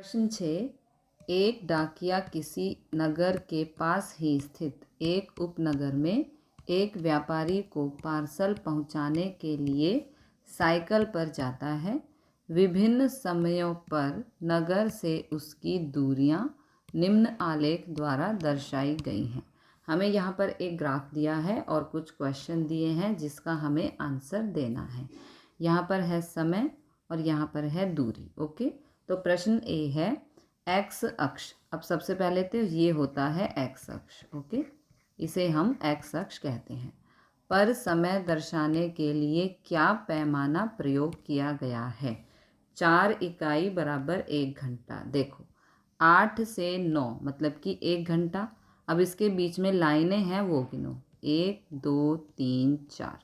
प्रश्न 6। एक डाकिया किसी नगर के पास ही स्थित एक उपनगर में एक व्यापारी को पार्सल पहुंचाने के लिए साइकिल पर जाता है। विभिन्न समयों पर नगर से उसकी दूरियां निम्न आलेख द्वारा दर्शाई गई हैं। हमें यहाँ पर एक ग्राफ दिया है और कुछ क्वेश्चन दिए हैं जिसका हमें आंसर देना है। यहाँ पर है समय और यहाँ पर है दूरी। ओके, तो प्रश्न ए है एक्स अक्ष। अब सबसे पहले तो ये होता है एक्स अक्ष। ओके, इसे हम एक्स अक्ष कहते हैं। पर समय दर्शाने के लिए क्या पैमाना प्रयोग किया गया है? 4 इकाई बराबर 1 घंटा। देखो 8 से 9 मतलब कि 1 घंटा। अब इसके बीच में लाइनें हैं वो गिनो, 1 2 3 4।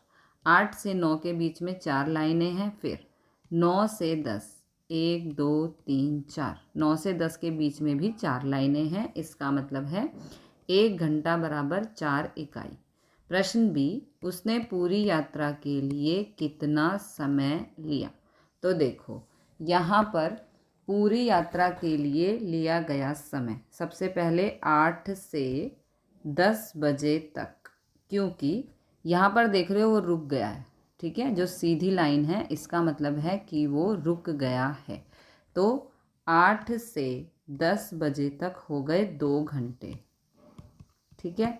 8 से 9 के बीच में 4 लाइनें हैं। फिर 9 से 10, 1 2 3 4। 9 से 10 के बीच में भी 4 लाइनें हैं। इसका मतलब है 1 घंटा बराबर 4 इकाई। प्रश्न बी, उसने पूरी यात्रा के लिए कितना समय लिया? तो देखो यहाँ पर पूरी यात्रा के लिए लिया गया समय सबसे पहले 8 से 10 बजे तक, क्योंकि यहाँ पर देख रहे हो वो रुक गया है। ठीक है, जो सीधी लाइन है इसका मतलब है कि वो रुक गया है। तो 8 से 10 बजे तक हो गए 2 घंटे। ठीक है,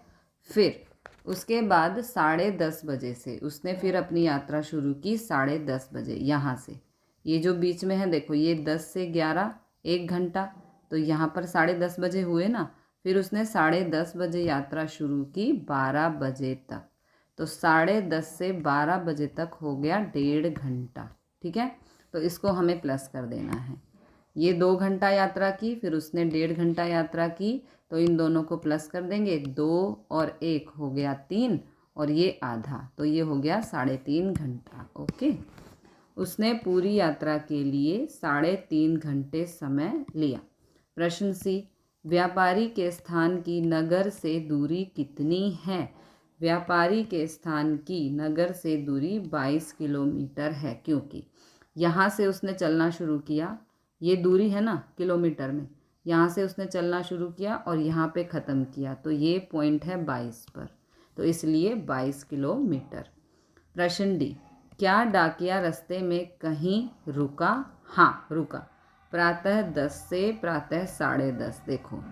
फिर उसके बाद 10:30 बजे से उसने फिर अपनी यात्रा शुरू की। 10:30 बजे यहाँ से ये जो बीच में है देखो, ये 10 से 11 1 घंटा, तो यहाँ पर 10:30 बजे हुए ना। फिर उसने 10:30 बजे यात्रा शुरू की 12 बजे तक, तो 10:30 से 12 बजे तक हो गया 1.5 घंटा। ठीक है, तो इसको हमें प्लस कर देना है। ये 2 घंटा यात्रा की, फिर उसने 1.5 घंटा यात्रा की, तो इन दोनों को प्लस कर देंगे। 2 और 1 हो गया 3 और ये आधा, तो ये हो गया 3.5 घंटा। ओके, उसने पूरी यात्रा के लिए 3.5 घंटे समय लिया। प्रश्न सी, व्यापारी के स्थान की नगर से दूरी कितनी है? व्यापारी के स्थान की नगर से दूरी 22 किलोमीटर है, क्योंकि यहाँ से उसने चलना शुरू किया। ये दूरी है ना किलोमीटर में, यहाँ से उसने चलना शुरू किया और यहाँ पे ख़त्म किया, तो ये पॉइंट है 22 पर, तो इसलिए 22 किलोमीटर। प्रश्न डी, क्या डाकिया रास्ते में कहीं रुका? हाँ रुका, प्रातः 10 से प्रातः 10:30। देखो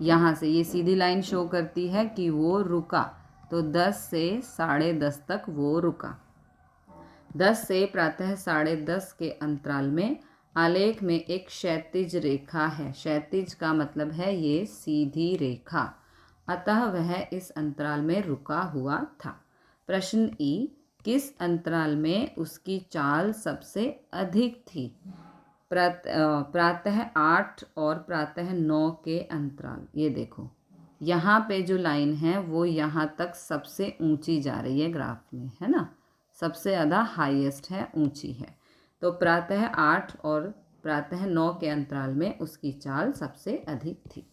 यहाँ से ये सीधी लाइन शो करती है कि वो रुका, तो 10 से 10:30 तक वो रुका। 10 से प्रातः 10:30 के अंतराल में आलेख में एक क्षैतिज रेखा है। क्षैतिज का मतलब है ये सीधी रेखा, अतः वह इस अंतराल में रुका हुआ था। प्रश्न ई, किस अंतराल में उसकी चाल सबसे अधिक थी? प्रातः 8 और प्रातः 9 के अंतराल। ये देखो यहाँ पे जो लाइन है वो यहाँ तक सबसे ऊंची जा रही है ग्राफ में, है ना, सबसे ज़्यादा हाईएस्ट है, ऊंची है। तो प्रातः 8 और प्रातः 9 के अंतराल में उसकी चाल सबसे अधिक थी।